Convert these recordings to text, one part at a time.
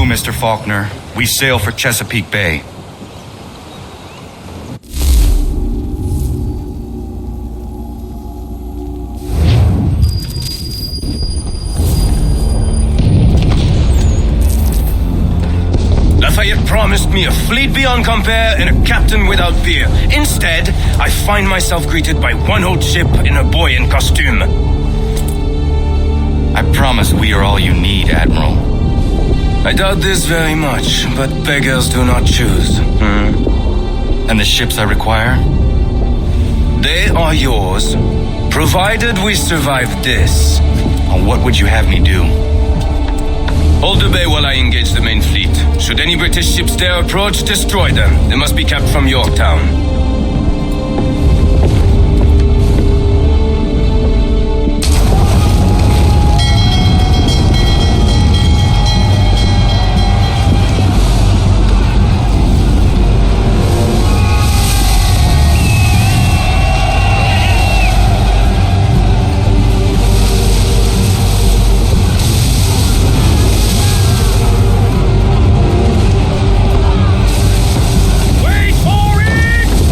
Mr. Faulkner. We sail for Chesapeake Bay. Lafayette promised me a fleet beyond compare and a captain without fear. Instead, I find myself greeted by one old ship and a boy in costume. I promise we are all you need, Admiral. I doubt this very much, but beggars do not choose. And the ships I require? They are yours, provided we survive this. What would you have me do? Hold the bay while I engage the main fleet. Should any British ships dare approach, destroy them. They must be kept from Yorktown. Wait for it!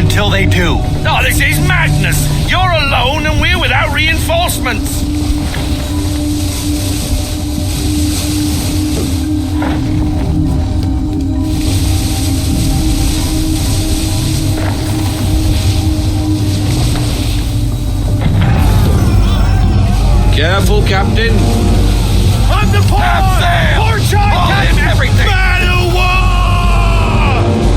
until they do. Oh, this is madness! You're alone and we're without reinforcements! Careful, Captain. On the port! Port side, Captain! Everything! Man of war!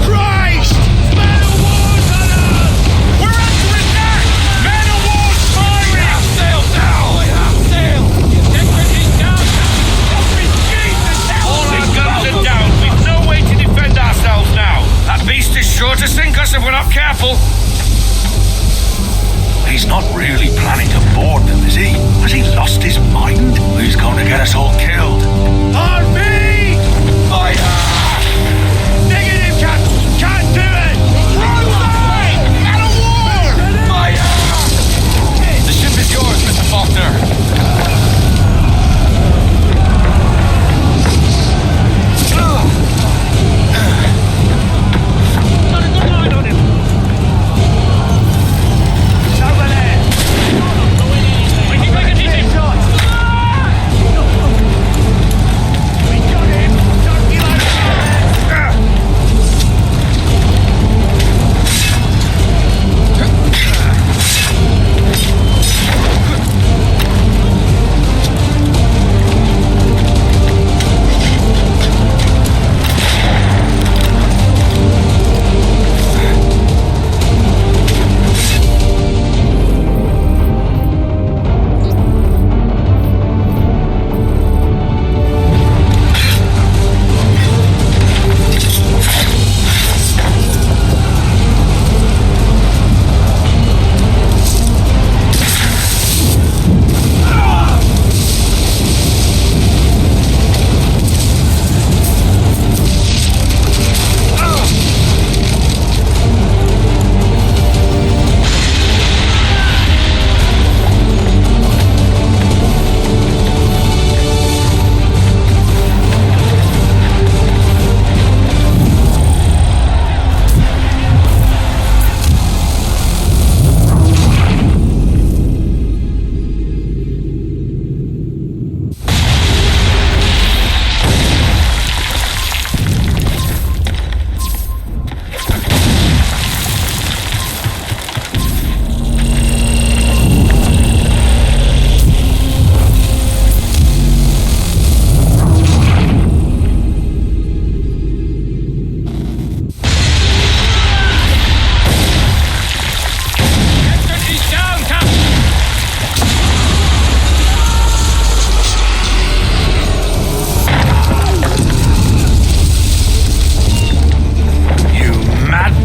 Christ! Man of war's on us! We're under attack! Man of war's firing! Half sail down! Half sail! Integrity down! Jesus! All our guns are down! We've no way to defend ourselves now! That beast is sure to sink us if we're not careful! He's not really planning to board them, is he? Has he lost his mind? He's going to get us all killed. On me! Fire! Negative, Captain! Can't do it! Wrong side! Out of war! Fire! The ship is yours, Mr. Faulkner.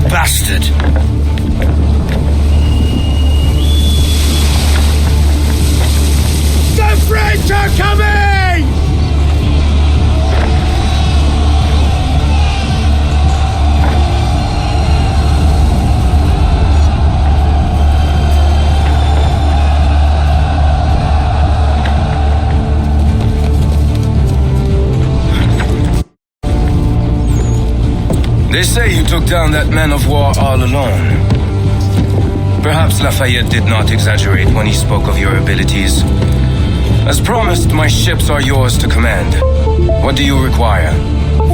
Bastard! The French are coming! They say you took down that man of war all alone. Perhaps Lafayette did not exaggerate when he spoke of your abilities. As promised, my ships are yours to command. What do you require?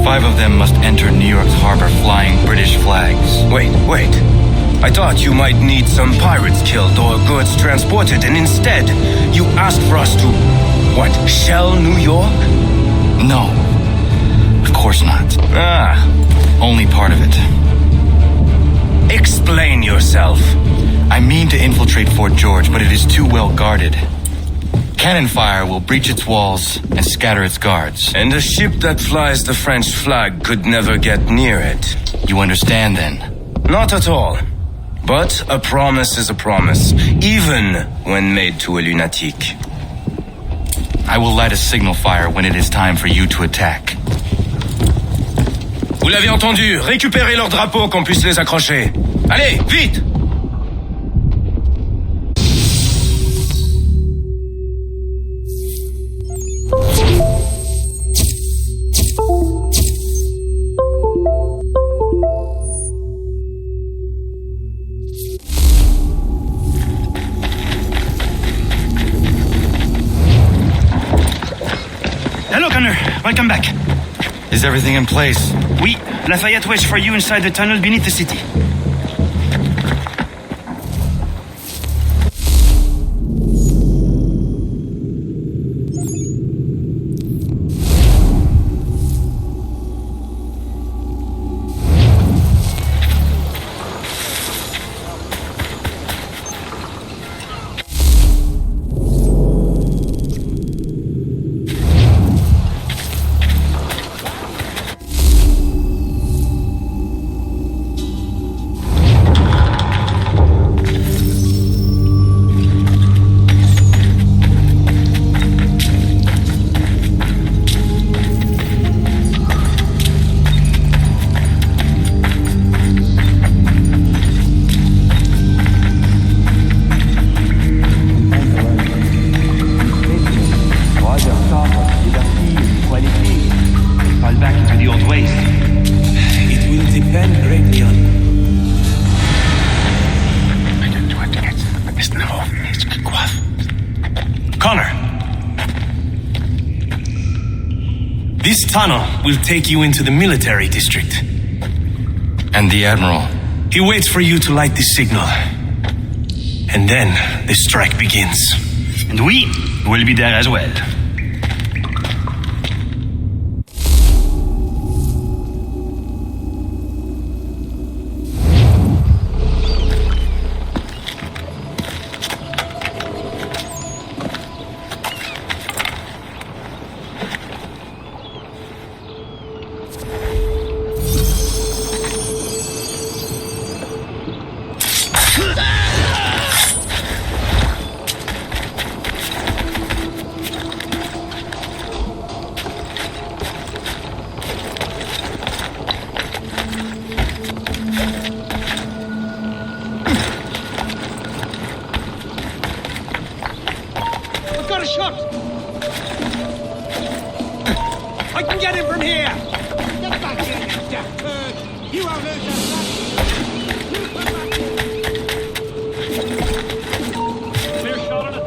5 of them must enter New York's harbor flying British flags. Wait. I thought you might need some pirates killed or goods transported, and instead, you asked for us to, what, shell New York? No, of course not. Only part of it. Explain yourself. I mean to infiltrate Fort George, but it is too well guarded. Cannon fire will breach its walls and scatter its guards. And a ship that flies the French flag could never get near it. You understand, then? Not at all. But a promise is a promise, even when made to a lunatic. I will light a signal fire when it is time for you to attack. Vous l'avez entendu, récupérez leurs drapeaux qu'on puisse les accrocher. Allez, vite! Connor, welcome back. Is everything in place? Oui, Lafayette waits for you inside the tunnel beneath the city. This tunnel will take you into the military district. And the Admiral? He waits for you to light this signal. And then the strike begins. And we will be there as well. Got a shot! I can get him from here! Get back here, you deaf bird! You won't lose that back! You come back here! Clear shot on it!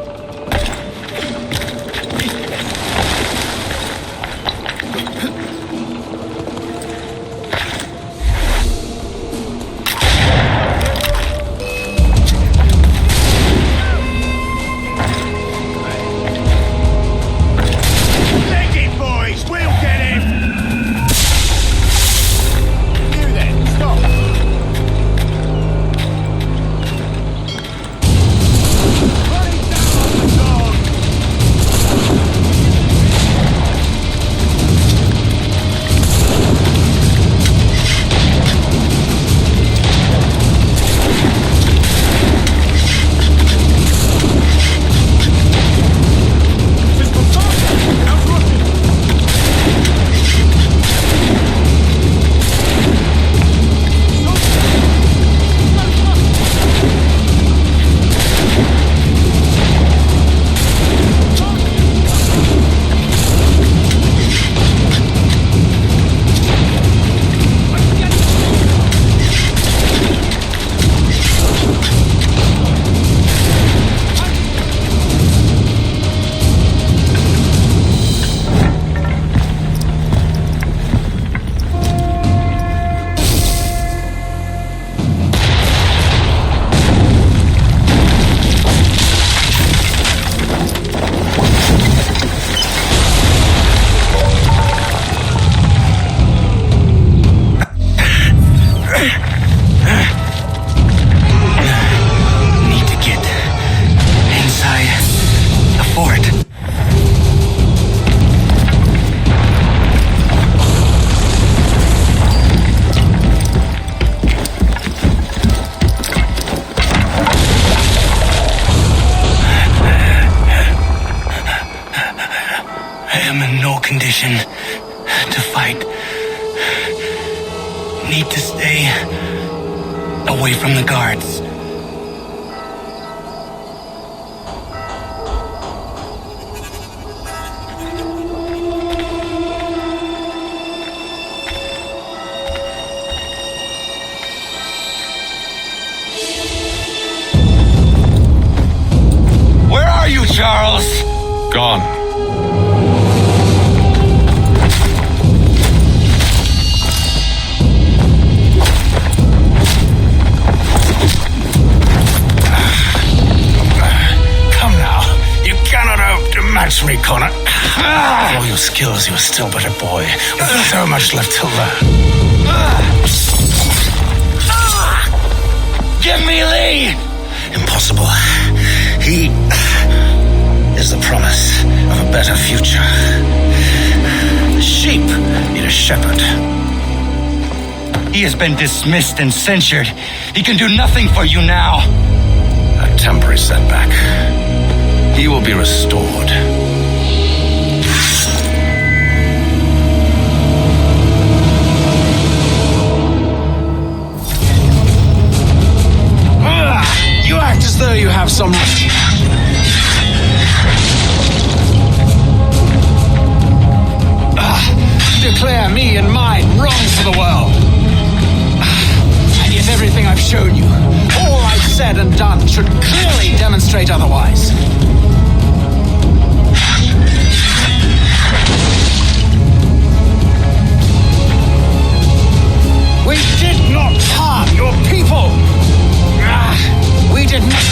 Condition to fight. Need to stay away from the guards. Where are you, Charles? Gone. match me, Connor. With all your skills, you're still but a boy. With so much left to learn. Give me Lee! Impossible. He is the promise of a better future. The sheep need a shepherd. He has been dismissed and censured. He can do nothing for you now. A temporary setback. He will be restored. You act as though you have some... declare me and mine wrong for the world. And yet everything I've shown you, all I've said and done, should clearly demonstrate otherwise. We did not harm your people. We did not.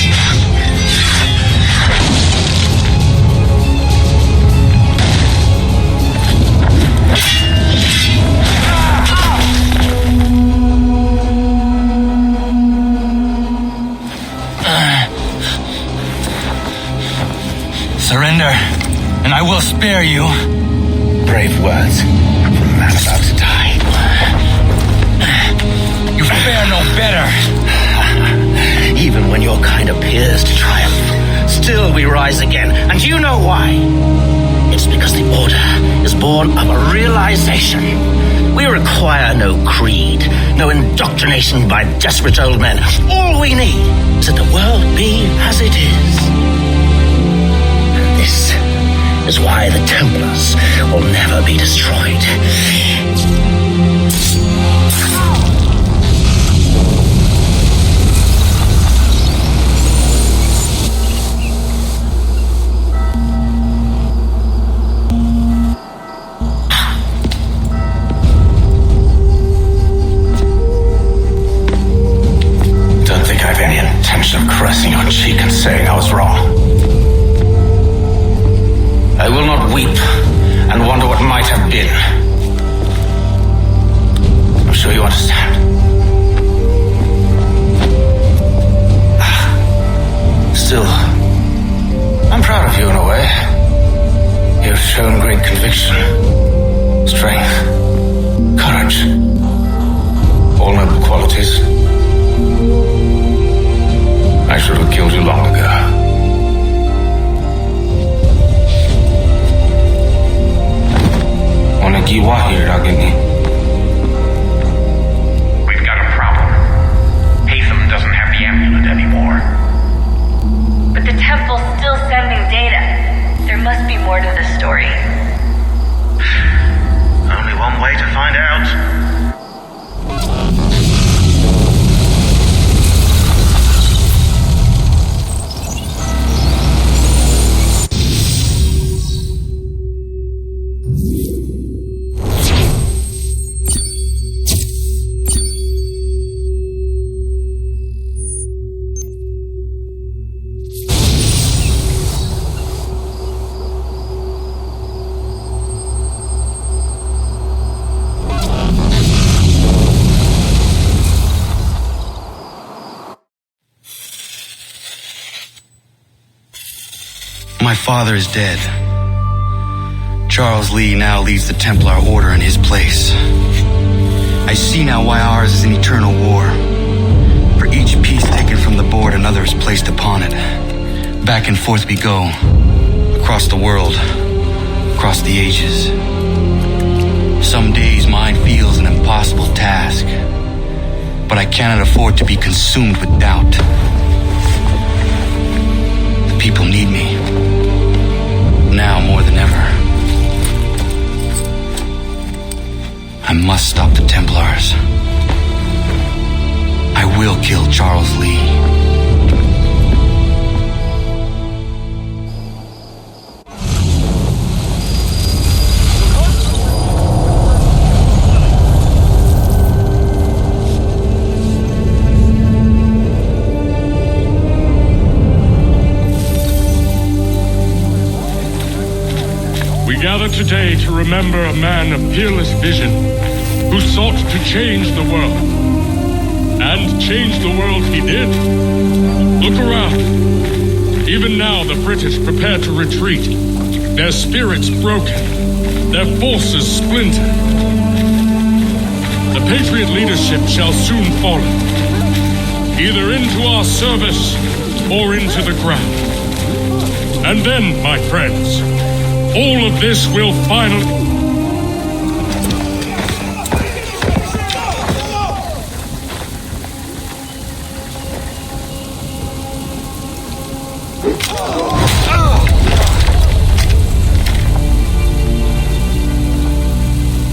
Surrender, and I will spare you. Brave words from a man about to die. You fare no better. Even when your kind appears to triumph, still we rise again. And you know why? It's because the Order is born of a realization. We require no creed, no indoctrination by desperate old men. All we need is that the world be as it is. And this is why the Templars will never be destroyed. Of caressing your cheek and saying I was wrong. I will not weep and wonder what might have been. I'm sure you understand. Still, I'm proud of you in a way. You've shown great conviction, strength, courage, all noble qualities. I should have killed you long ago. We've got a problem. Haytham doesn't have the amulet anymore. But the temple's still sending data. There must be more to this story. Only one way to find out. My father is dead. Charles Lee now leads the Templar Order in his place. I see now why ours is an eternal war. For each piece taken from the board, another is placed upon it. Back and forth we go, across the world, across the ages. Some days mine feels an impossible task, but I cannot afford to be consumed with doubt. The people need me, now more than ever. I must stop the Templars. I will kill Charles Lee. gather today to remember a man of peerless vision who sought to change the world. And change the world he did. Look around. Even now the British prepare to retreat. Their spirits broken. Their forces splintered. The Patriot leadership shall soon follow. Either into our service or into the ground. And then, my friends, all of this will finally...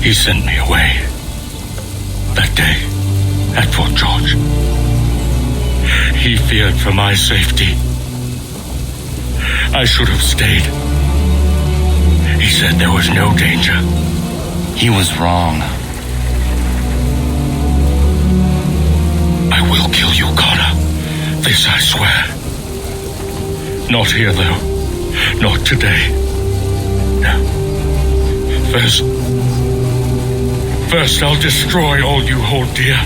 He sent me away. That day, at Fort George. He feared for my safety. I should have stayed. He said there was no danger. He was wrong. I will kill you, Connor. This I swear. Not here, though. Not today. No. First, I'll destroy all you hold dear.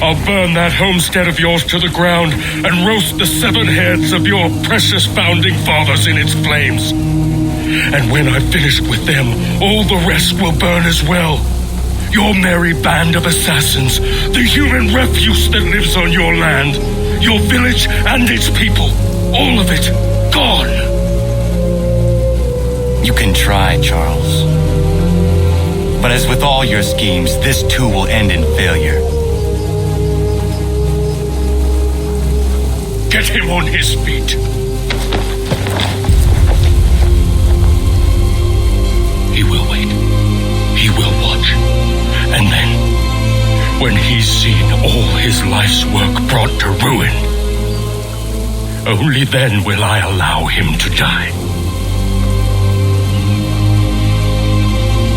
I'll burn that homestead of yours to the ground and roast the severed heads of your precious founding fathers in its flames. And when I've finished with them, all the rest will burn as well. Your merry band of assassins, the human refuse that lives on your land, your village and its people, all of it gone. You can try, Charles. But as with all your schemes, this too will end in failure. Get him on his feet. He will wait. He will watch. And then, when he's seen all his life's work brought to ruin, only then will I allow him to die.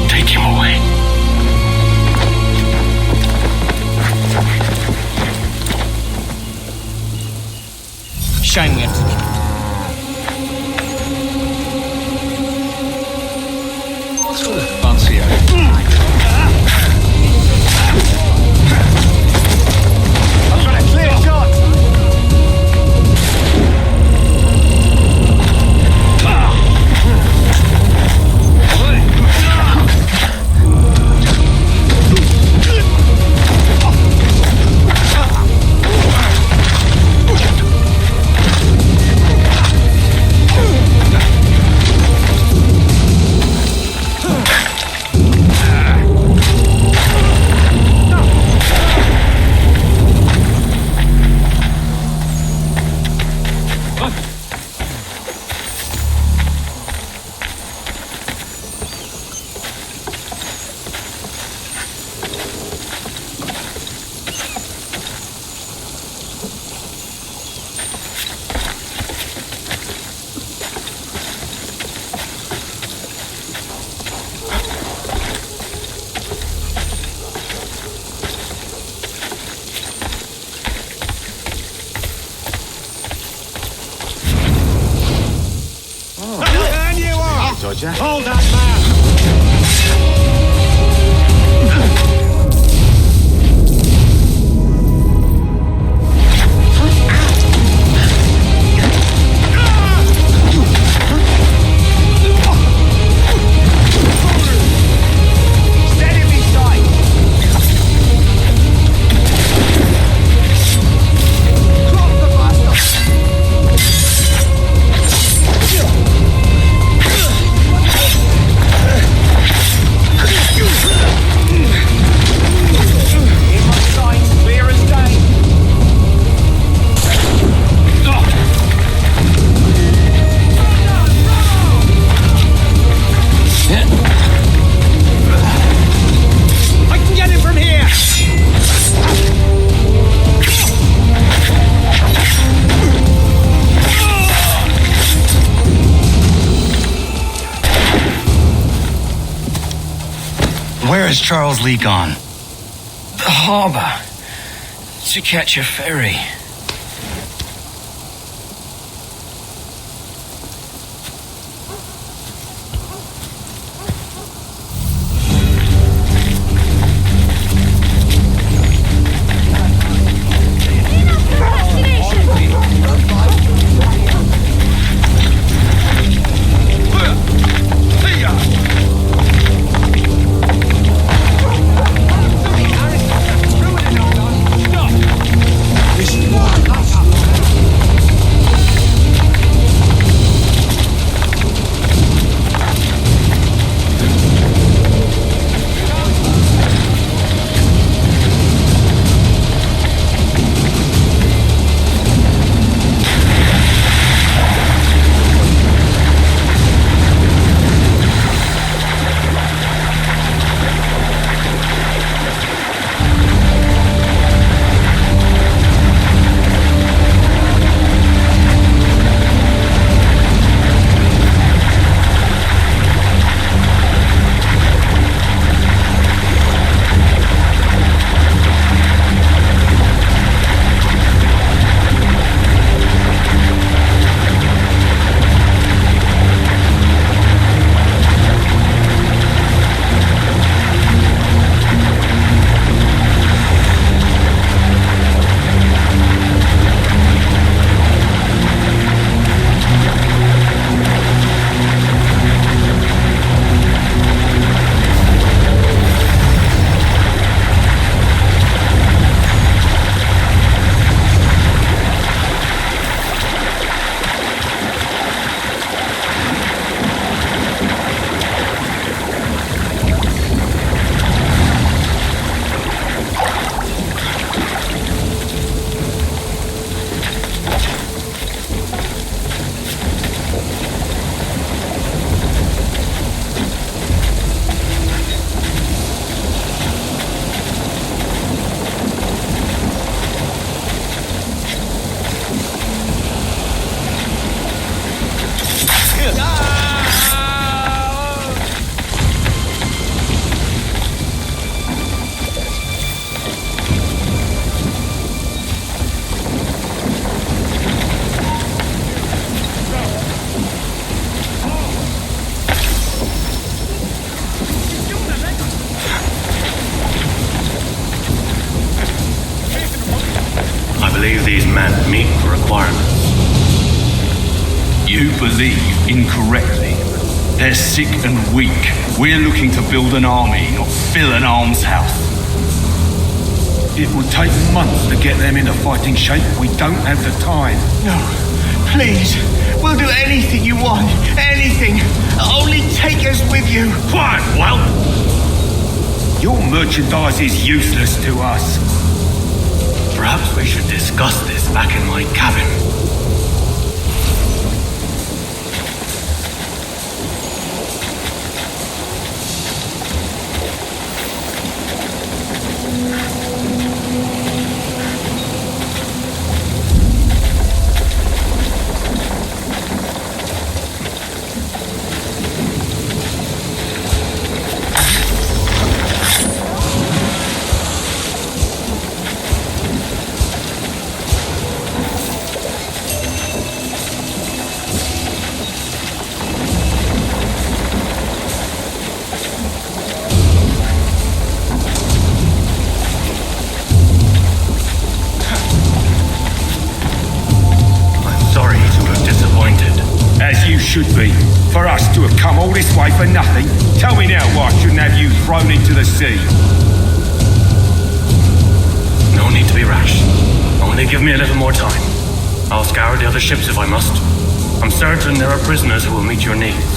Take him away. Shame we have to... Fancy it. I've got a clear shot! Hold that man! Where has Charles Lee gone? The harbor. To catch a ferry. requirements. You believe incorrectly. They're sick and weak. We're looking to build an army, not fill an almshouse. It would take months to get them into fighting shape. We don't have the time. No, please. We'll do anything you want. Anything. Only take us with you. Quiet, Whelp! Your merchandise is useless to us. Perhaps we should discuss this back in my cabin. Should be. For us to have come all this way for nothing. Tell me now why I shouldn't have you thrown into the sea. No need to be rash. Only give me a little more time. I'll scour the other ships if I must. I'm certain there are prisoners who will meet your needs.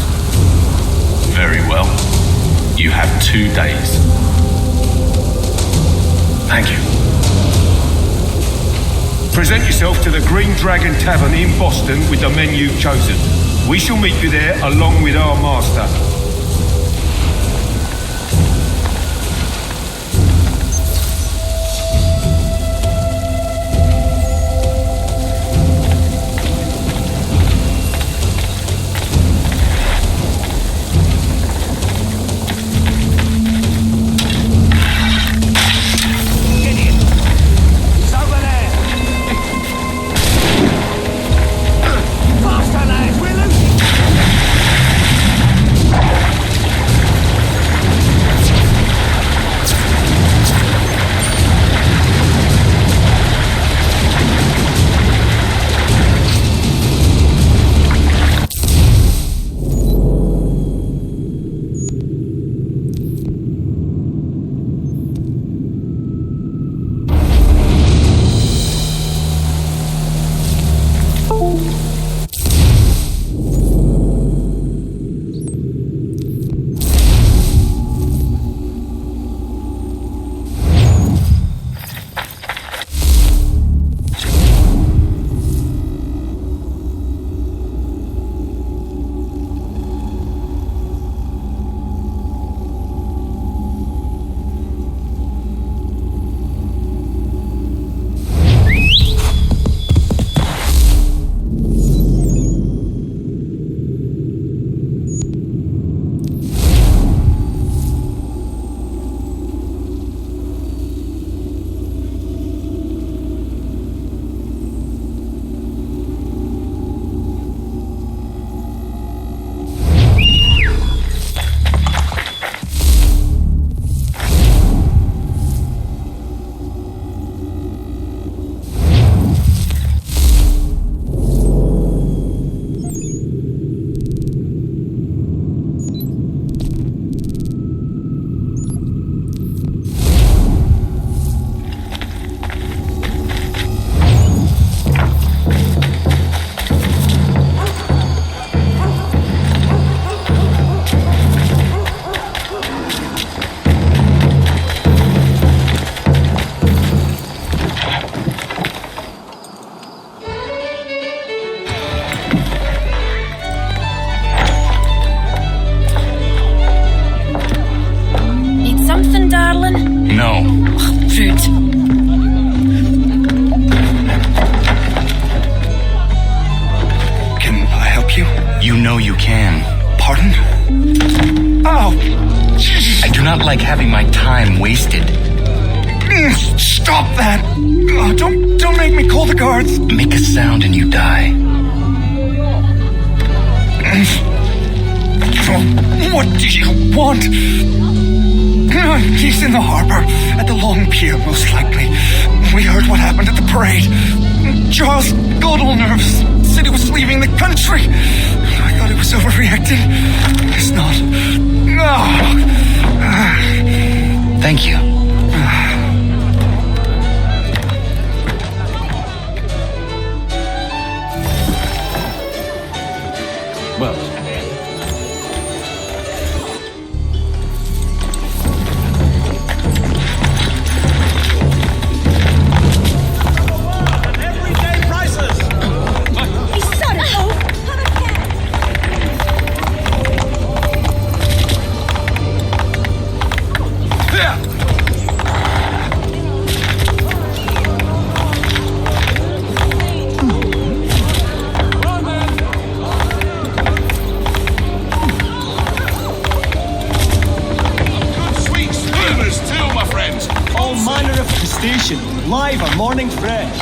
Very well. You have 2 days. Thank you. Present yourself to the Green Dragon Tavern in Boston with the men you've chosen. We shall meet you there along with our master. like having my time wasted. Stop that! Oh, don't make me call the guards. Make a sound and you die. What do you want? He's in the harbor, at the Long Pier, most likely. We heard what happened at the parade. Charles Godel nerves said he was leaving the country. I thought he was overreacting. It's not. No. Thank you. Well, Everyday prices! He's so low! Sweet steamers too, my friends! all manner of station, live or morning fresh.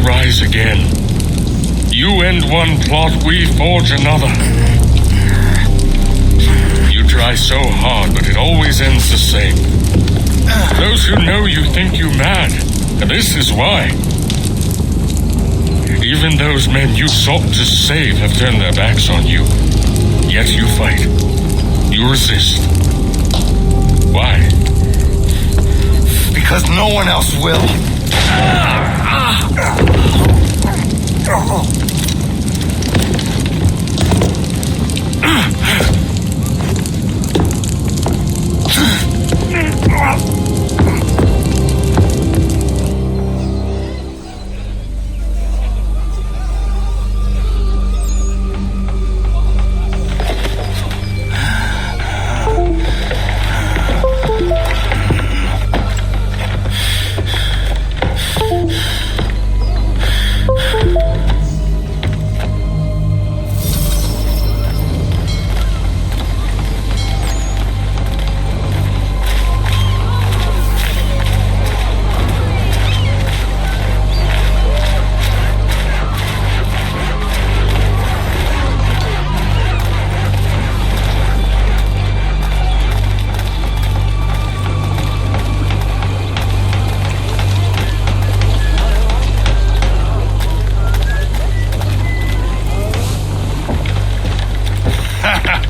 rise again. You end one plot, we forge another. You try so hard, but it always ends the same. Those who know you think you mad, and this is why. Even those men you sought to save have turned their backs on you. Yet you fight. You resist. Why? Because no one else will.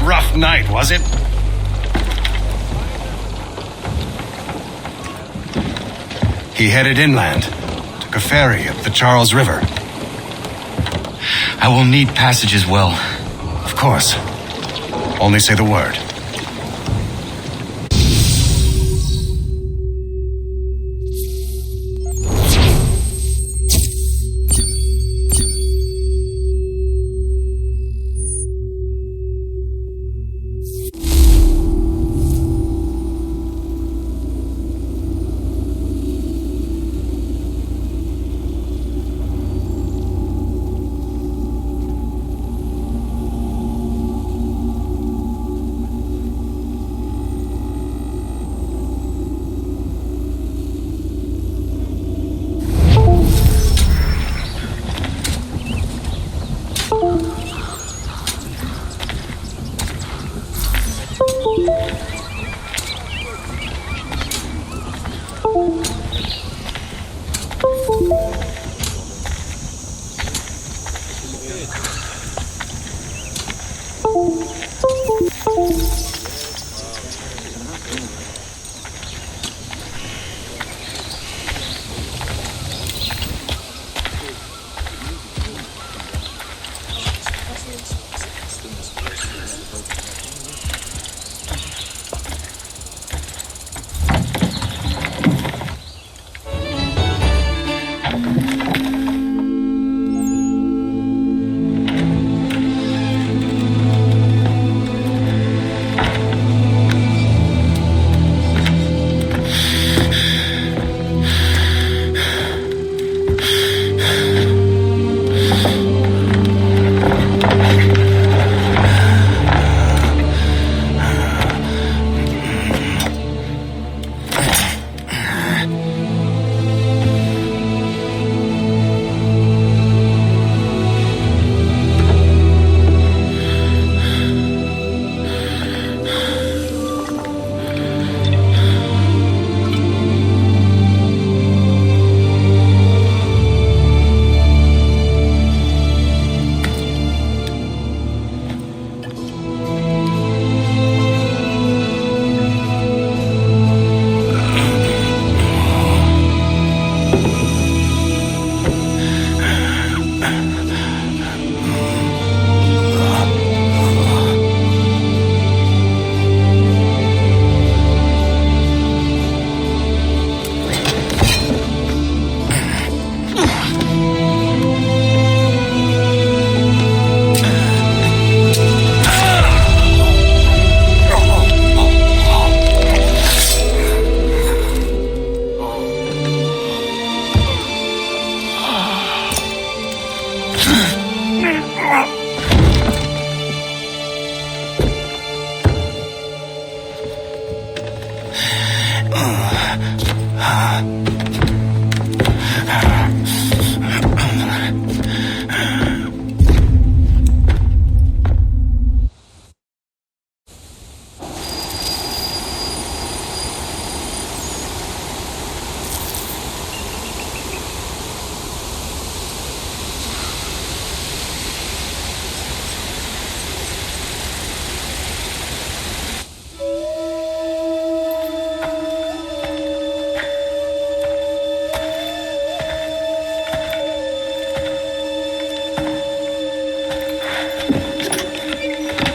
Rough night, was it? He headed inland, took a ferry up the Charles River. I will need passage as well. Of course. Only say the word.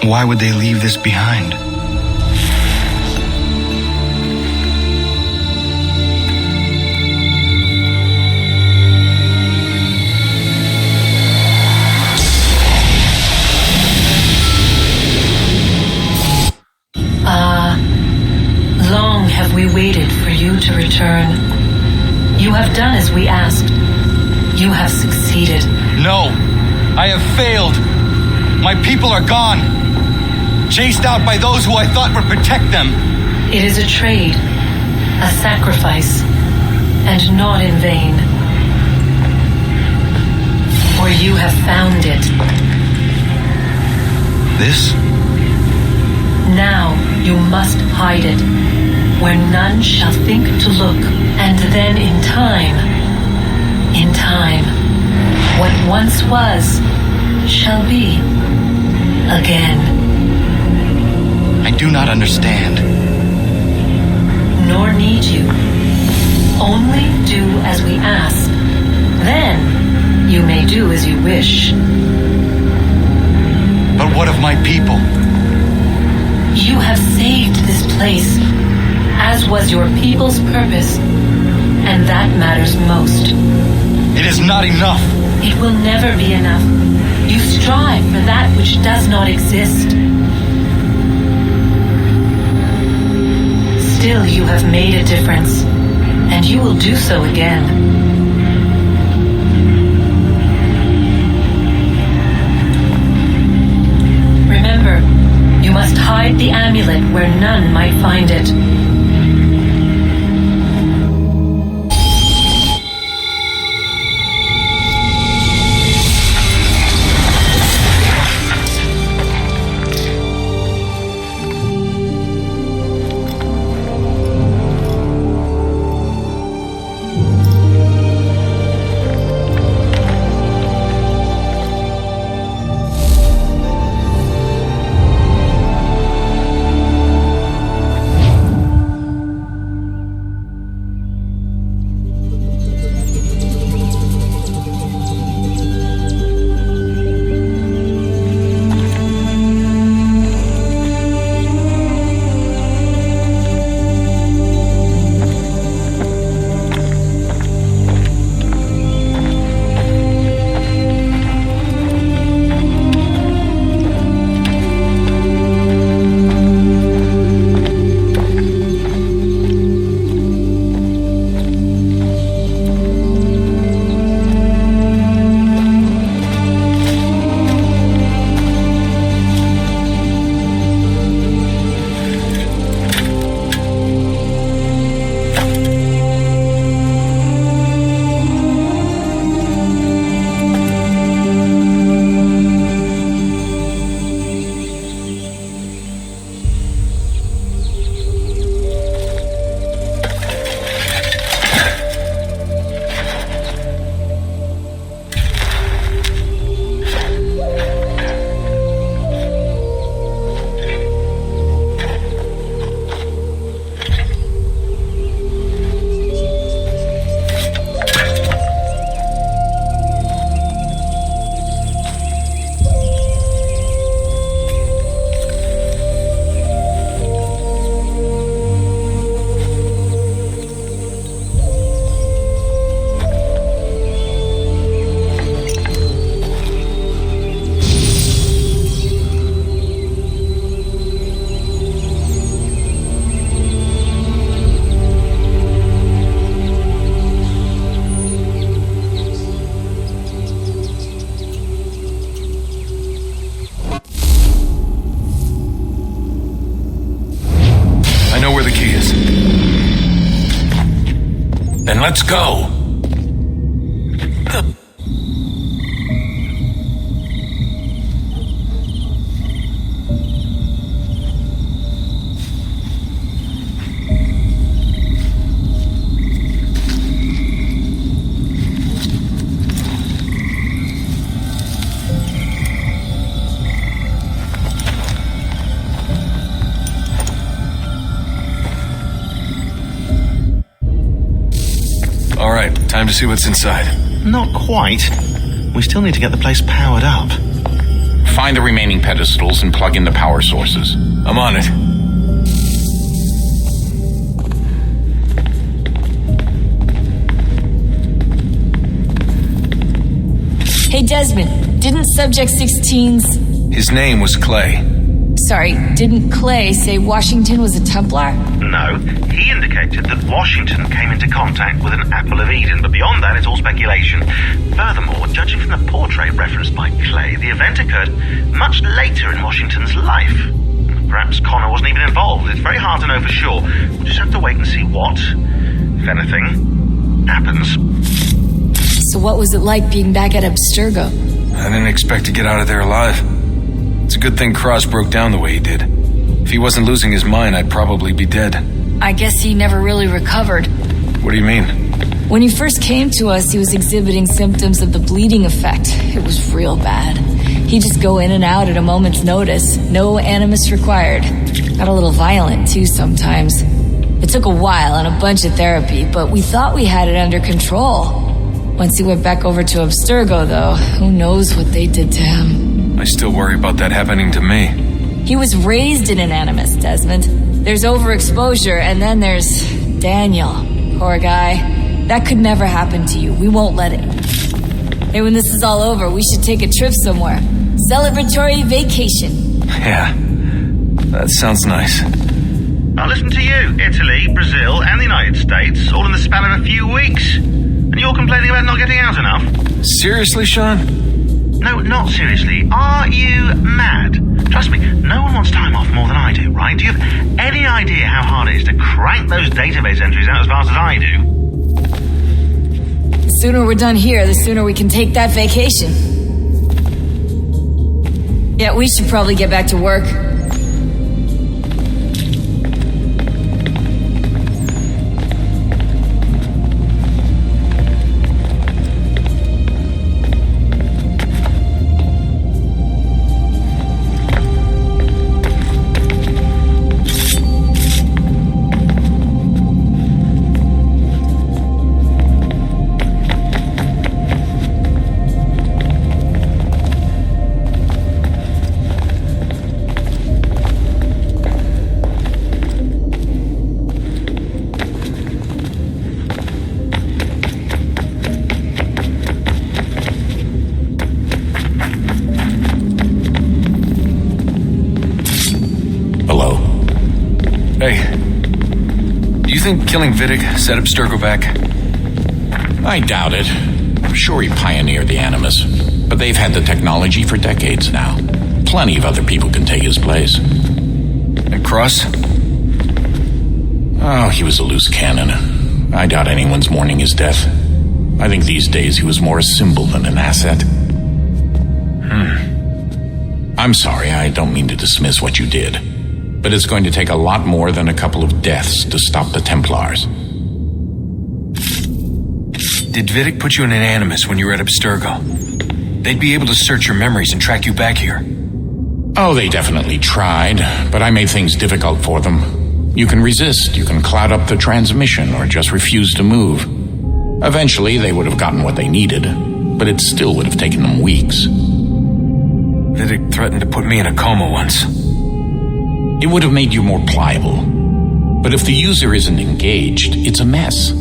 Why would they leave this behind? Long have we waited for you to return. You have done as we asked. You have succeeded. No, I have failed. My people are gone. Chased out by those who I thought would protect them. It is a trade, a sacrifice, and not in vain. For you have found it. This? Now you must hide it, where none shall think to look, and then in time, what once was, shall be, again. I do not understand. Nor need you. Only do as we ask. Then you may do as you wish. But what of my people? You have saved this place, as was your people's purpose, and that matters most. It is not enough. It will never be enough. You strive for that which does not exist. Still, you have made a difference, and you will do so again. Remember, you must hide the amulet where none might find it. Then let's go. All right, time to see what's inside. Not quite. We still need to get the place powered up. Find the remaining pedestals and plug in the power sources. I'm on it. Hey, Desmond, didn't Subject 16's... His name was Clay. Sorry, didn't Clay say Washington was a Templar? No, he indicated that Washington came into contact with an Apple of Eden, but beyond that, it's all speculation. Furthermore, judging from the portrait referenced by Clay, the event occurred much later in Washington's life. Perhaps Connor wasn't even involved. It's very hard to know for sure. We'll just have to wait and see what, if anything, happens. So what was it like being back at Abstergo? I didn't expect to get out of there alive. It's a good thing Cross broke down the way he did. If he wasn't losing his mind, I'd probably be dead. I guess he never really recovered. What do you mean? When he first came to us, he was exhibiting symptoms of the bleeding effect. It was real bad. He'd just go in and out at a moment's notice. No animus required. Got a little violent, too, sometimes. It took a while and a bunch of therapy, but we thought we had it under control. Once he went back over to Abstergo, though, who knows what they did to him. I still worry about that happening to me. He was raised in an animus, Desmond. There's overexposure, and then there's Daniel. Poor guy. That could never happen to you. We won't let it. Hey, when this is all over, we should take a trip somewhere. Celebratory vacation. Yeah, that sounds nice. Now listen to you. Italy, Brazil, and the United States, all in the span of a few weeks. And you're complaining about not getting out enough? Seriously, Sean? No, not seriously. Are you mad? Trust me, no one wants time off more than I do, right? Do you have any idea how hard it is to crank those database entries out as fast as I do? The sooner we're done here, the sooner we can take that vacation. Yeah, we should probably get back to work. Killing Vidic set Abstergo back? I doubt it. I'm sure he pioneered the Animus, but they've had the technology for decades now. Plenty of other people can take his place. And Cross? Oh, he was a loose cannon. I doubt anyone's mourning his death. I think these days he was more a symbol than an asset. I'm sorry, I don't mean to dismiss what you did. But it's going to take a lot more than a couple of deaths to stop the Templars. Did Vidic put you in an animus when you were at Abstergo? They'd be able to search your memories and track you back here. Oh, they definitely tried, but I made things difficult for them. You can resist, you can cloud up the transmission, or just refuse to move. Eventually, they would have gotten what they needed, but it still would have taken them weeks. Vidic threatened to put me in a coma once. It would have made you more pliable. But if the user isn't engaged, it's a mess.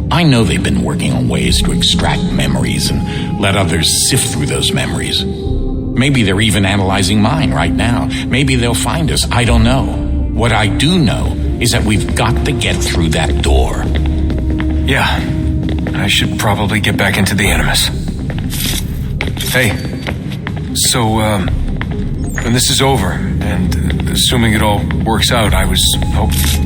I know they've been working on ways to extract memories and let others sift through those memories. Maybe they're even analyzing mine right now. Maybe they'll find us. I don't know. What I do know is that we've got to get through that door. Yeah, I should probably get back into the Animus. Hey, so, when this is over, and assuming it all works out, I was hoping...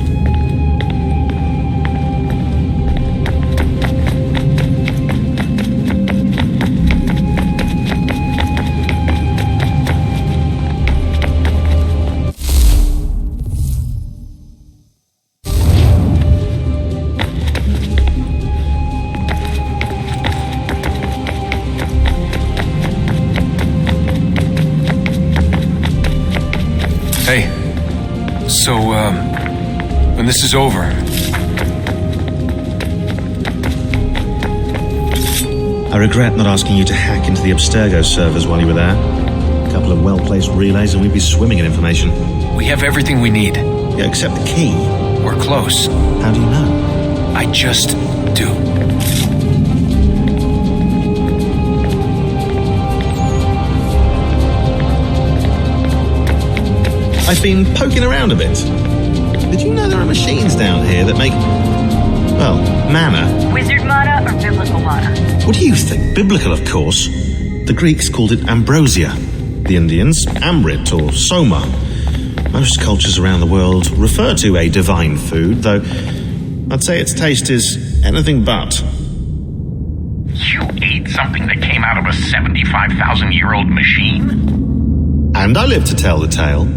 Hey, so, when this is over... I regret not asking you to hack into the Abstergo servers while you were there. A couple of well-placed relays and we'd be swimming in information. We have everything we need. Yeah, except the key. We're close. How do you know? I just do. I've been poking around a bit. Did you know there are machines down here that make, well, mana? Wizard mana or biblical mana? What do you think? Biblical, of course. The Greeks called it ambrosia. The Indians, amrit or soma. Most cultures around the world refer to a divine food, though I'd say its taste is anything but. You ate something that came out of a 75,000-year-old machine? And I live to tell the tale.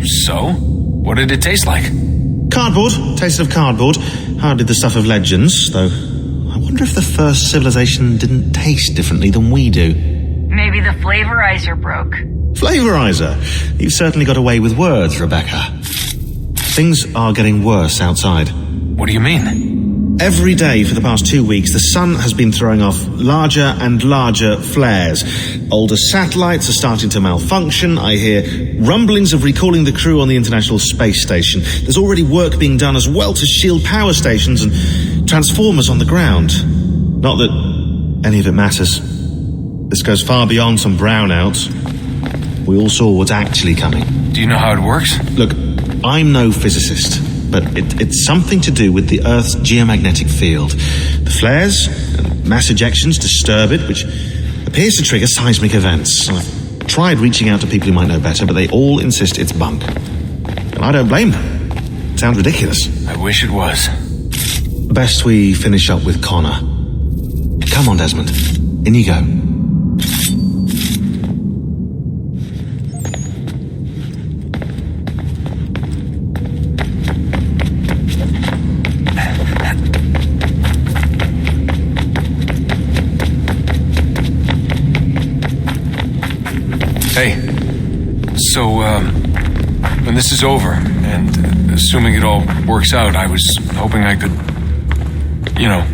So? What did it taste like? Cardboard. Tasted of cardboard. Hardly the stuff of legends, though I wonder if the first civilization didn't taste differently than we do. Maybe the flavorizer broke. Flavorizer? You've certainly got away with words, Rebecca. Things are getting worse outside. What do you mean? Every day for the past 2 weeks, the sun has been throwing off larger and larger flares. Older satellites are starting to malfunction. I hear rumblings of recalling the crew on the International Space Station. There's already work being done as well to shield power stations and transformers on the ground. Not that any of it matters. This goes far beyond some brownouts. We all saw what's actually coming. Do you know how it works? Look, I'm no physicist, but it's something to do with the Earth's geomagnetic field. The flares and mass ejections disturb it, which appears to trigger seismic events. I've tried reaching out to people who might know better, but they all insist it's bunk. And I don't blame them. It sounds ridiculous. I wish it was. Best we finish up with Connor. Come on, Desmond. In you go. Hey, so, when this is over, and assuming it all works out, I was hoping I could, you know...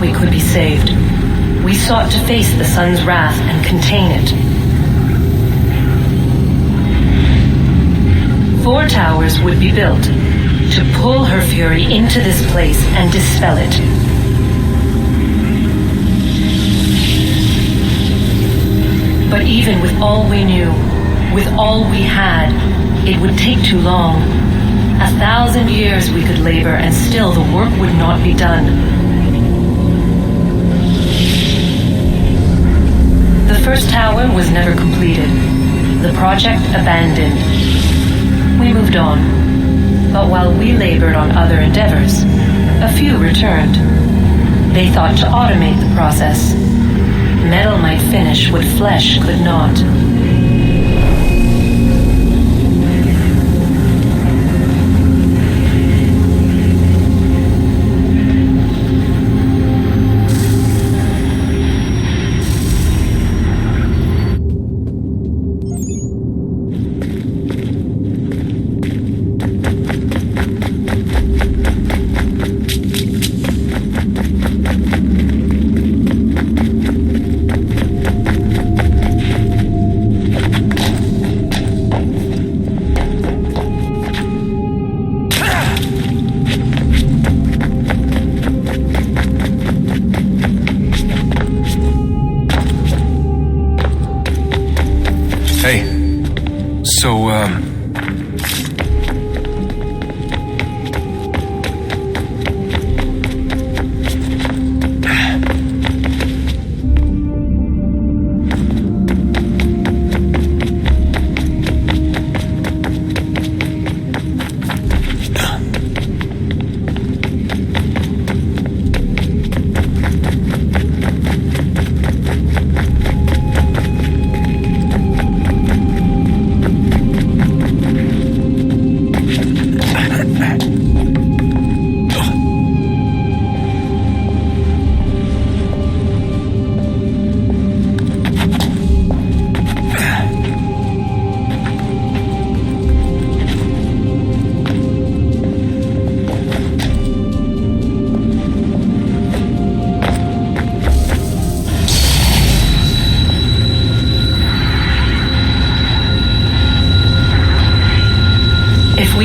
We could be saved. We sought to face the sun's wrath and contain it. 4 towers would be built to pull her fury into this place and dispel it. But even with all we knew, with all we had, it would take too long. 1,000 years we could labor and still the work would not be done. The first tower was never completed. The project abandoned. We moved on. But while we labored on other endeavors, a few returned. They thought to automate the process. Metal might finish what flesh could not.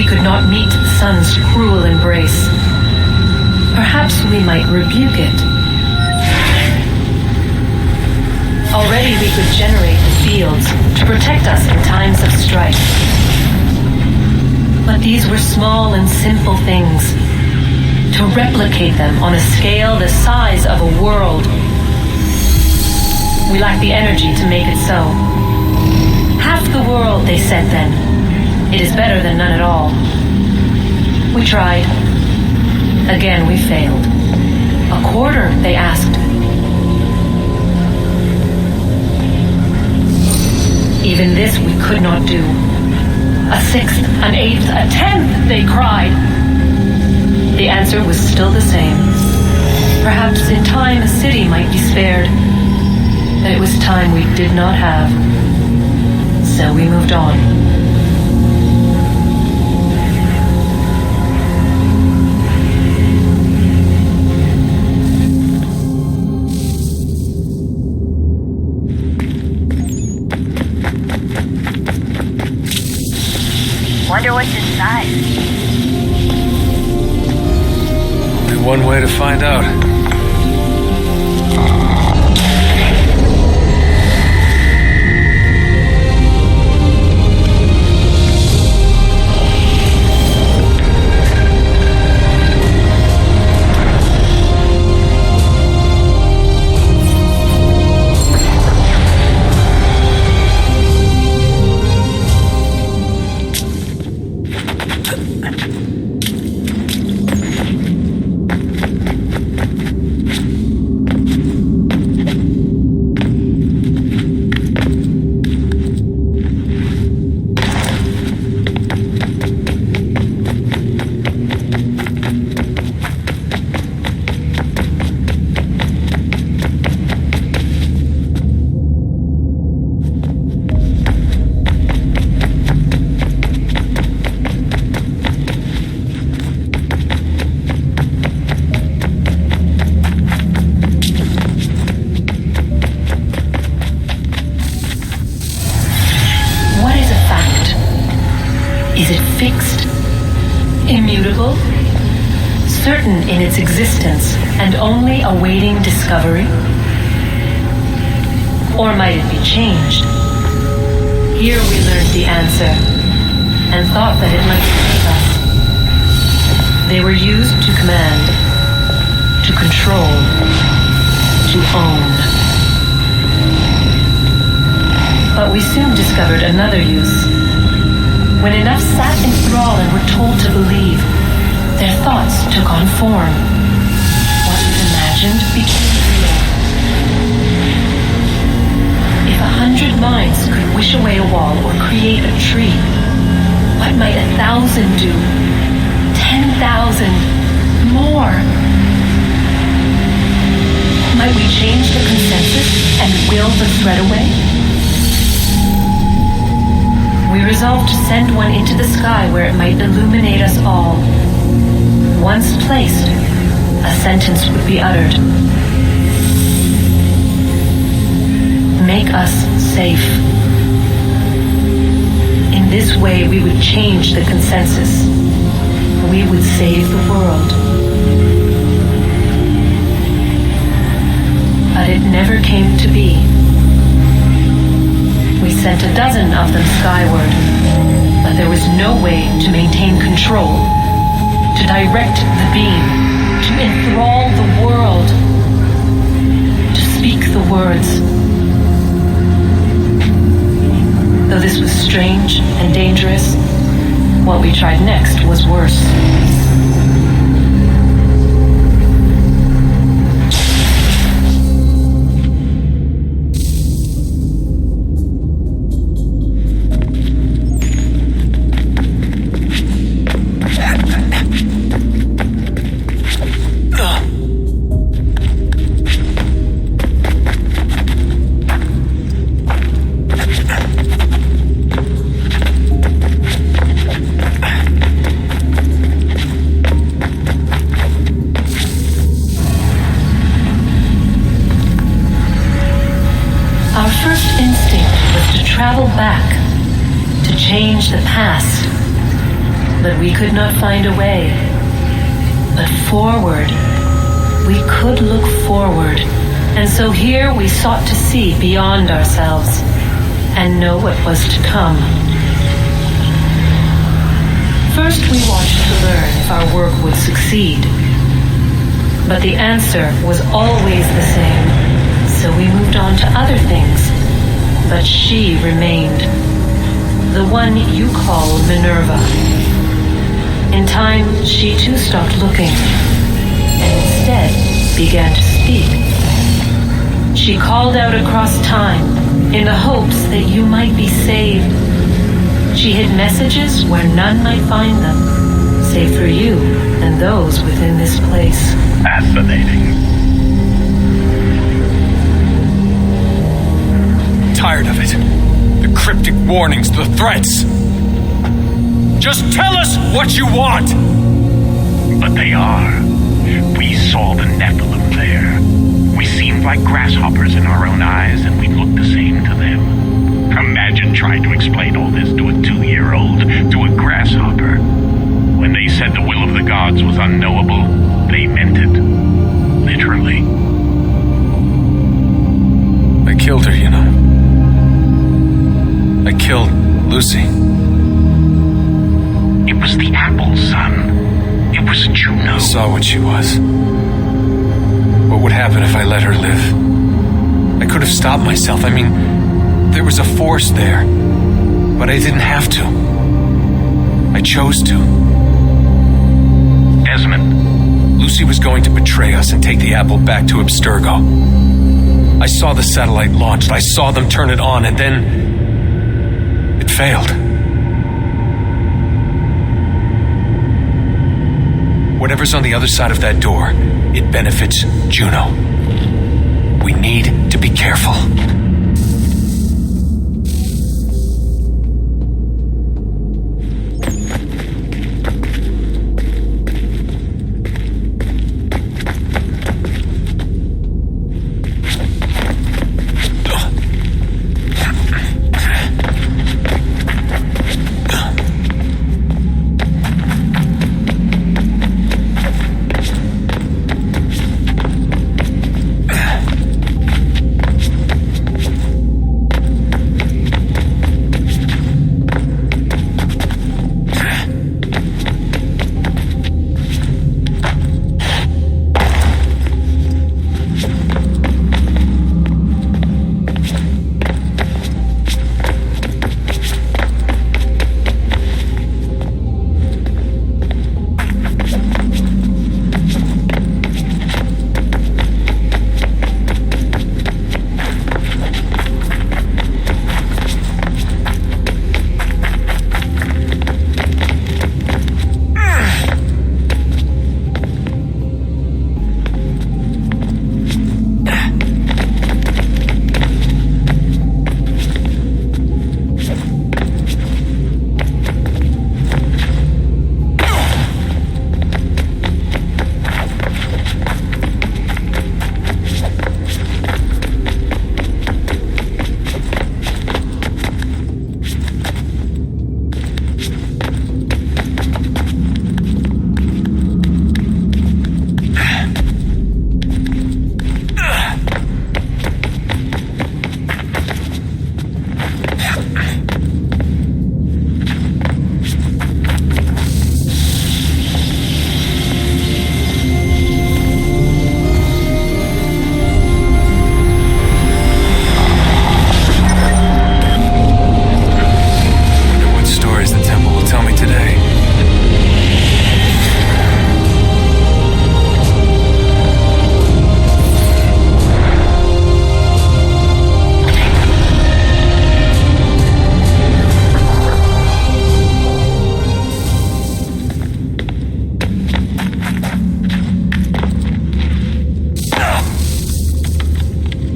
we could not meet the sun's cruel embrace, perhaps we might rebuke it. Already we could generate the fields to protect us in times of strife. But these were small and simple things. To replicate them on a scale the size of a world, we lack the energy to make it so. Half the world, they said then. It is better than none at all. We tried. Again, we failed. A quarter, they asked. Even this we could not do. A sixth, an eighth, a tenth, they cried. The answer was still the same. Perhaps in time a city might be spared. But it was time we did not have. So we moved on. Wonder what's inside. Only one way to find out. Is it fixed? Immutable? Certain in its existence and only awaiting discovery? Or might it be changed? Here we learned the answer and thought that it might save us. They were used to command, to control, to own. But we soon discovered another use. When enough sat in thrall and were told to believe, their thoughts took on form. What was imagined became real. If 100 minds could wish away a wall or create a tree, what might 1,000 do? 10,000? More? Might we change the consensus and will the thread away? We resolved to send one into the sky where it might illuminate us all. Once placed, a sentence would be uttered. Make us safe. In this way, we would change the consensus. We would save the world. But it never came to be. We sent a dozen of them skyward, but there was no way to maintain control, to direct the beam, to enthrall the world, to speak the words. Though this was strange and dangerous, what we tried next was worse. Travel back to change the past. but we could not find a way. But forward, we could look forward, and so here we sought to see beyond ourselves and know what was to come. First, we watched to learn if our work would succeed. But the answer was always the same, so we moved on to other things. But she remained, the one you call Minerva. In time, she too stopped looking, and instead began to speak. She called out across time in the hopes that you might be saved. She hid messages where none might find them, save for you and those within this place. Fascinating. Tired of it. The cryptic warnings, the threats. Just tell us what you want! But they are. We saw the Nephilim there. We seemed like grasshoppers in our own eyes, and we looked the same to them. Imagine trying to explain all this to a 2-year-old, to a grasshopper. When they said the will of the gods was unknowable, they meant it. Literally. I killed her, you know. I killed Lucy. It was the apple, son. It was Juno. I saw what she was. What would happen if I let her live? I could have stopped myself. I mean, there was a force there. But I didn't have to. I chose to. Desmond. Lucy was going to betray us and take the apple back to Abstergo. I saw the satellite launched. I saw them turn it on, and then it failed. Whatever's on the other side of that door, it benefits Juno. We need to be careful.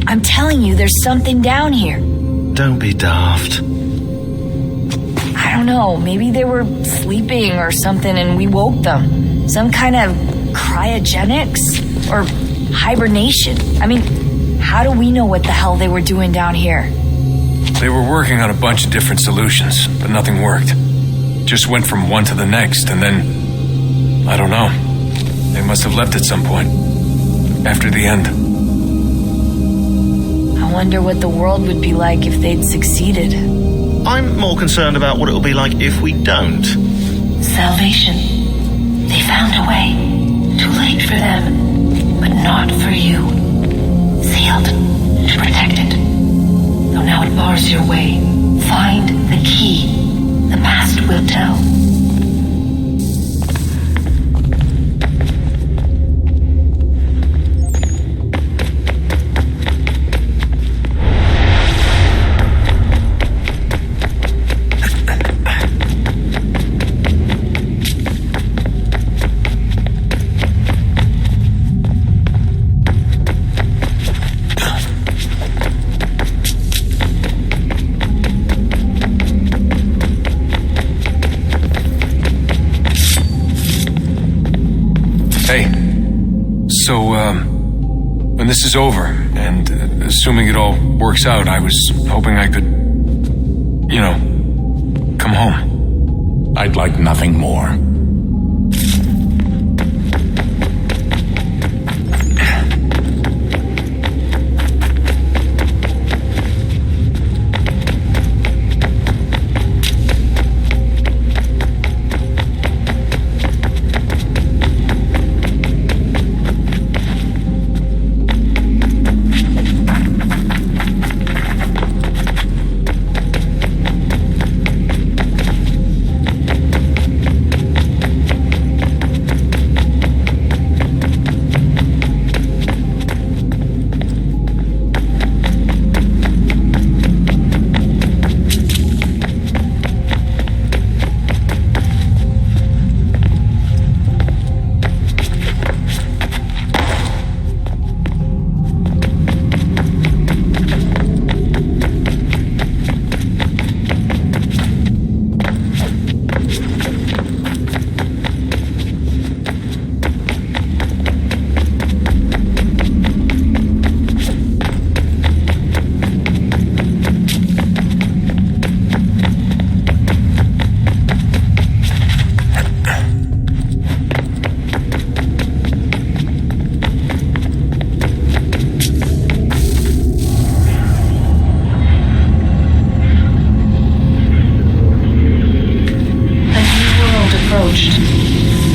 I'm telling you, there's something down here. Don't be daft. I don't know, maybe they were sleeping or something and we woke them. Some kind of cryogenics or hibernation. I mean, how do we know what the hell they were doing down here? They were working on a bunch of different solutions, but nothing worked. just went from one to the next, and then... I don't know. They must have left at some point. After the end. I wonder what the world would be like if they'd succeeded. I'm more concerned about what it'll be like if we don't. Salvation. They found a way. Too late for them, but not for you. Sealed. Protected. Though now it bars your way. Find the key. The past will tell. When this is over, and assuming it all works out, I was hoping I could, come home. I'd like nothing more.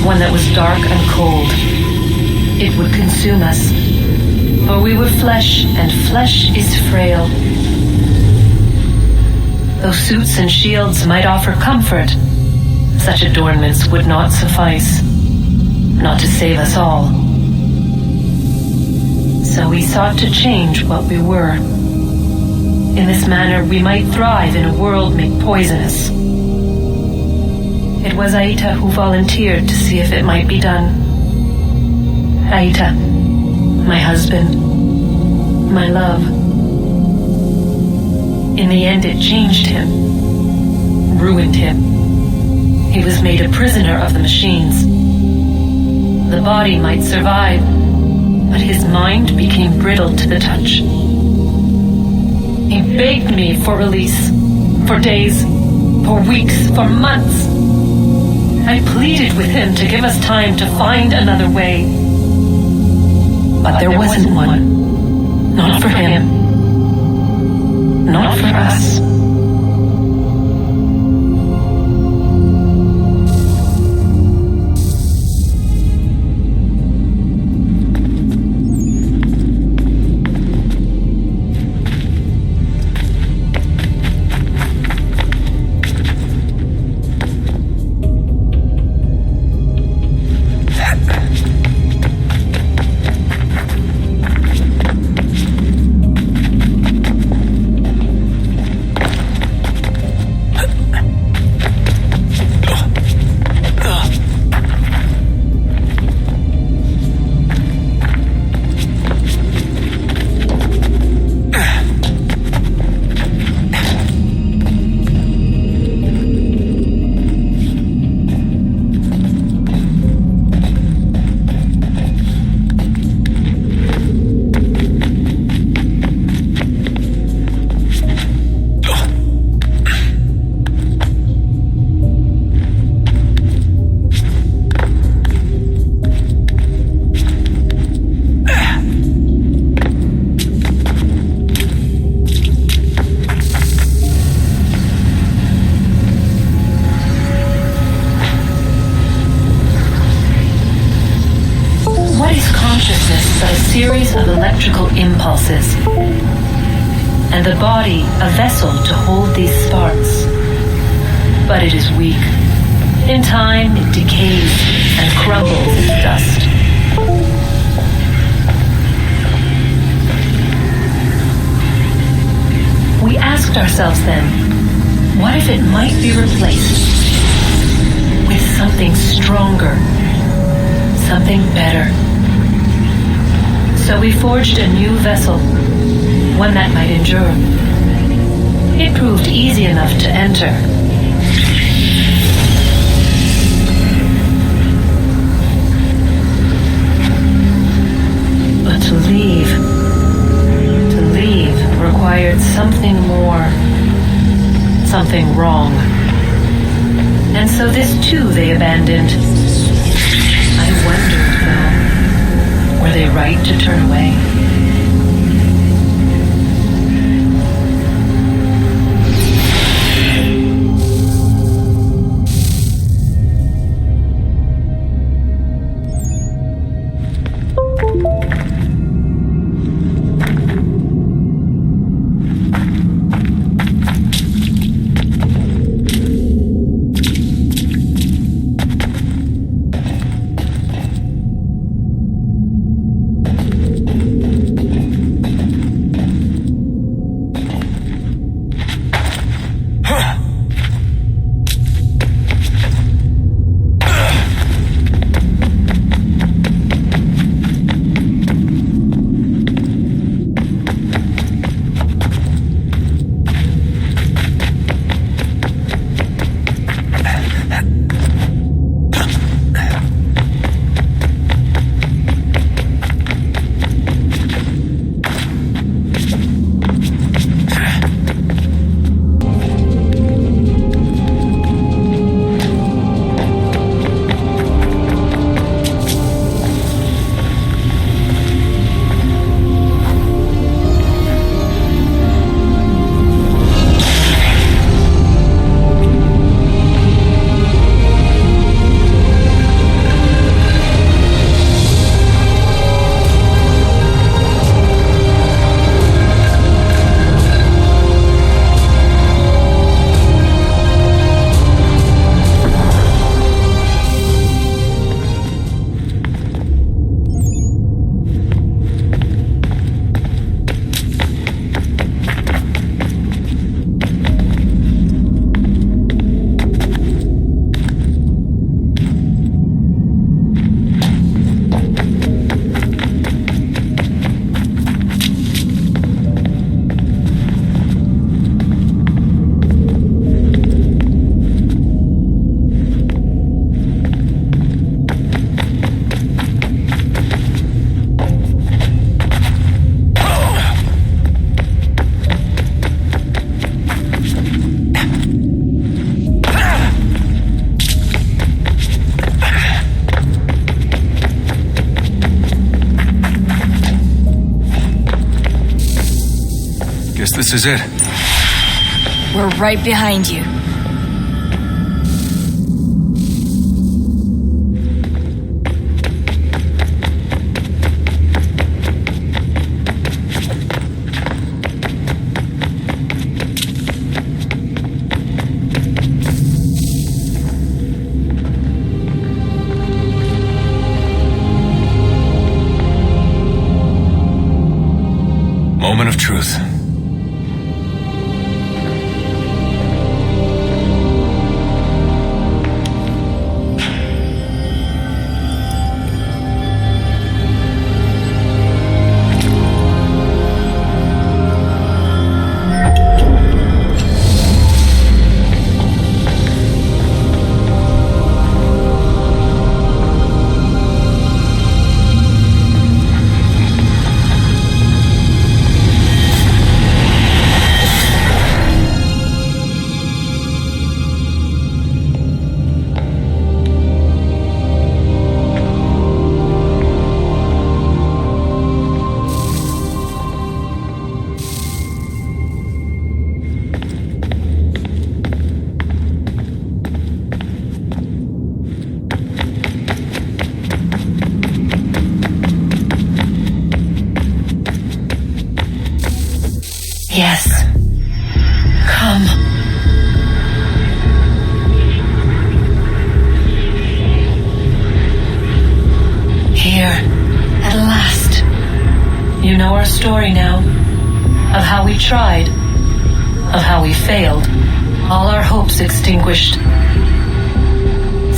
One that was dark and cold. It would consume us, for we were flesh, and flesh is frail. Though suits and shields might offer comfort, such adornments would not suffice, not to save us all. So we sought to change what we were. In this manner, we might thrive in a world made poisonous. It was Aita who volunteered to see if it might be done. Aita, my husband, my love. In the end, it changed him, ruined him. He was made a prisoner of the machines. The body might survive, but his mind became brittle to the touch. He begged me for release, for days, for weeks, for months. I pleaded with him to give us time to find another way. But there wasn't one. Not for him. Not for us. but a series of electrical impulses, and the body a vessel to hold these sparks. But it is weak. In time, it decays and crumbles into dust. We asked ourselves then, what if it might be replaced with something stronger, something better? So we forged a new vessel, one that might endure. It proved easy enough to enter. But to leave required something more, something wrong. And so this too they abandoned. I wondered, though, were they right to turn away? This is it. We're right behind you. Moment of truth. Yes. Come. Here, at last. You know our story now. Of how we tried. Of how we failed. All our hopes extinguished.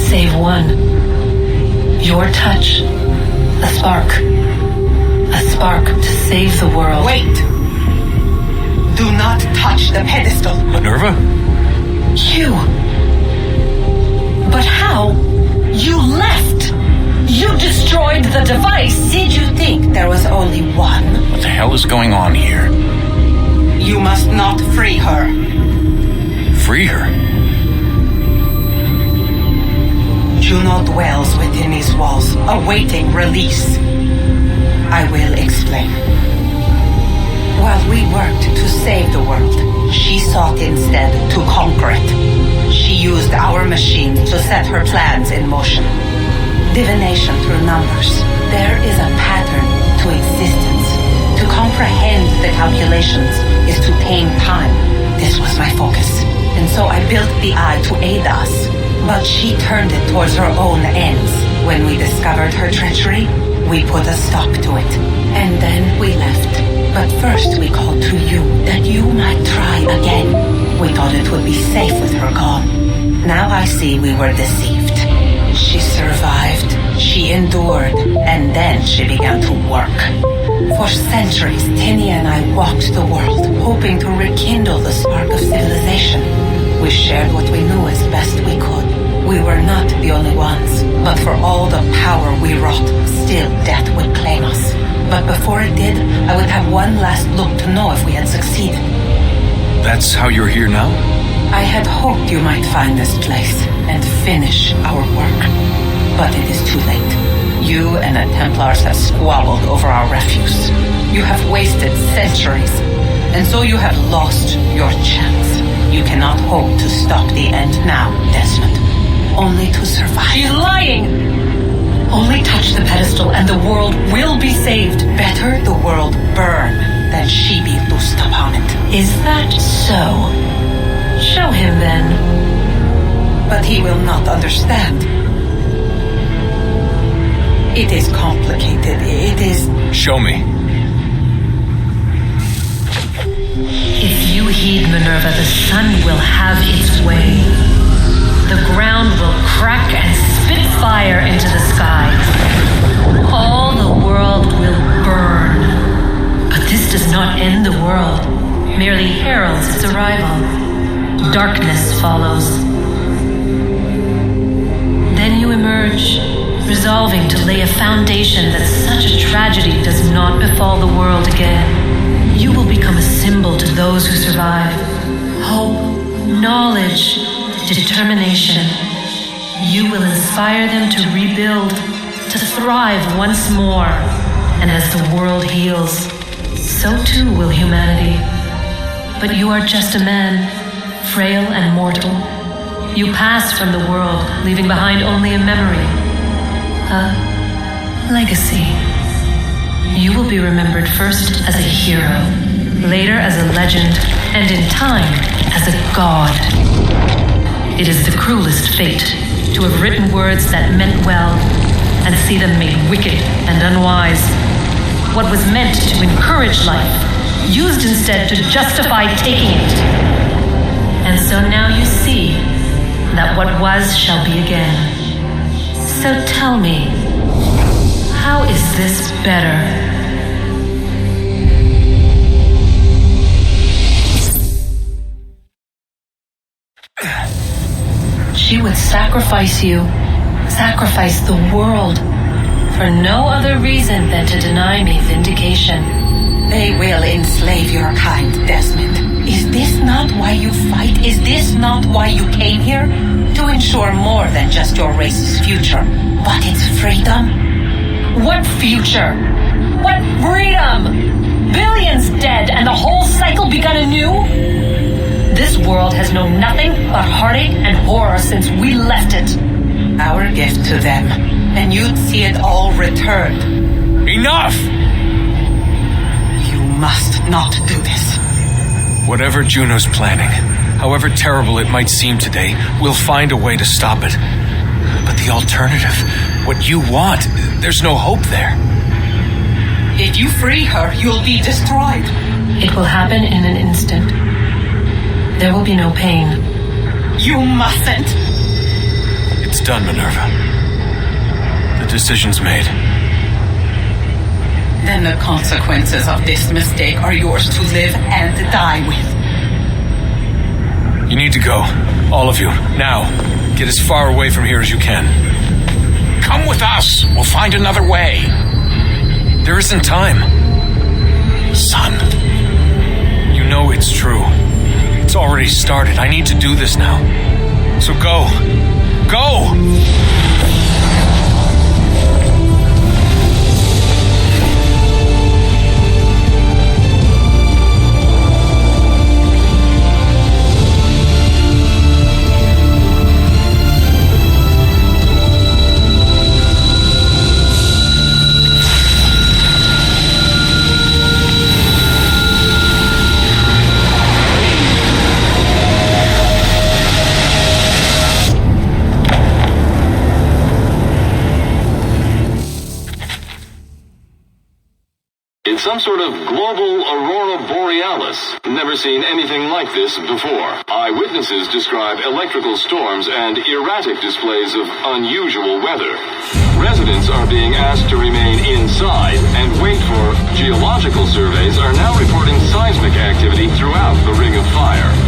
Save one. Your touch. A spark. A spark to save the world. Wait! Do not touch the pedestal. Minerva? You. But how? You left. You destroyed the device. Did you think there was only one? What the hell is going on here? You must not free her. Free her? Juno dwells within these walls, awaiting release. I will explain. While we worked to save the world, she sought instead to conquer it. She used our machine to set her plans in motion. Divination through numbers. There is a pattern to existence. To comprehend the calculations is to tame time. This was my focus. And so I built the eye to aid us. But she turned it towards her own ends. When we discovered her treachery, we put a stop to it. And then we left. But first we called to you, that you might try again. We thought it would be safe with her gone. Now I see we were deceived. She survived, she endured, and then she began to work. For centuries, Tinny and I walked the world, hoping to rekindle the spark of civilization. We shared what we knew as best we could. We were not the only ones, but for all the power we wrought, still death would claim us. But before it did, I would have one last look to know if we had succeeded. That's how you're here now? I had hoped you might find this place and finish our work. But it is too late. You and the Templars have squabbled over our refuse. You have wasted centuries, and so you have lost your chance. You cannot hope to stop the end now, Desmond. Only to survive. She's lying! Only touch the pedestal and the world will be saved. Better the world burn than she be loosed upon it. Is that so? Show him then. But he will not understand. It is complicated. It is... Show me. If you heed Minerva, the sun will have its way. The ground will crack and spit fire into the sky. All the world will burn. But this does not end the world, merely heralds its arrival. Darkness follows. Then you emerge, resolving to lay a foundation that such a tragedy does not befall the world again. You will become a symbol to those who survive. Hope, knowledge, determination. You will inspire them to rebuild, to thrive once more. And as the world heals, so too will humanity. But you are just a man, frail and mortal. You pass from the world, leaving behind only a memory. A legacy. You will be remembered first as a hero, later as a legend, and in time as a god. It is the cruelest fate to have written words that meant well and see them made wicked and unwise. What was meant to encourage life, used instead to justify taking it. And so now you see that what was shall be again. So tell me, how is this better? She would sacrifice you, sacrifice the world, for no other reason than to deny me vindication. They will enslave your kind, Desmond. Is this not why you fight? Is this not why you came here? To ensure more than just your race's future, but its freedom? What future? What freedom? Billions dead and the whole cycle begun anew? This world has known nothing but heartache and horror since we left it. Our gift to them, and you'd see it all returned. Enough! You must not do this. Whatever Juno's planning, however terrible it might seem today, we'll find a way to stop it. But the alternative, what you want, there's no hope there. If you free her, you'll be destroyed. It will happen in an instant. There will be no pain. You mustn't. It's done, Minerva. The decision's made. Then the consequences of this mistake are yours to live and die with. You need to go. All of you. Now. Get as far away from here as you can. Come with us. We'll find another way. There isn't time. Son. You know it's true. It's already started. I need to do this now. So go. Go! It's some sort of global aurora borealis. Never seen anything like this before. Eyewitnesses describe electrical storms and erratic displays of unusual weather. Residents are being asked to remain inside and wait for geological surveys are now reporting seismic activity throughout the Ring of Fire.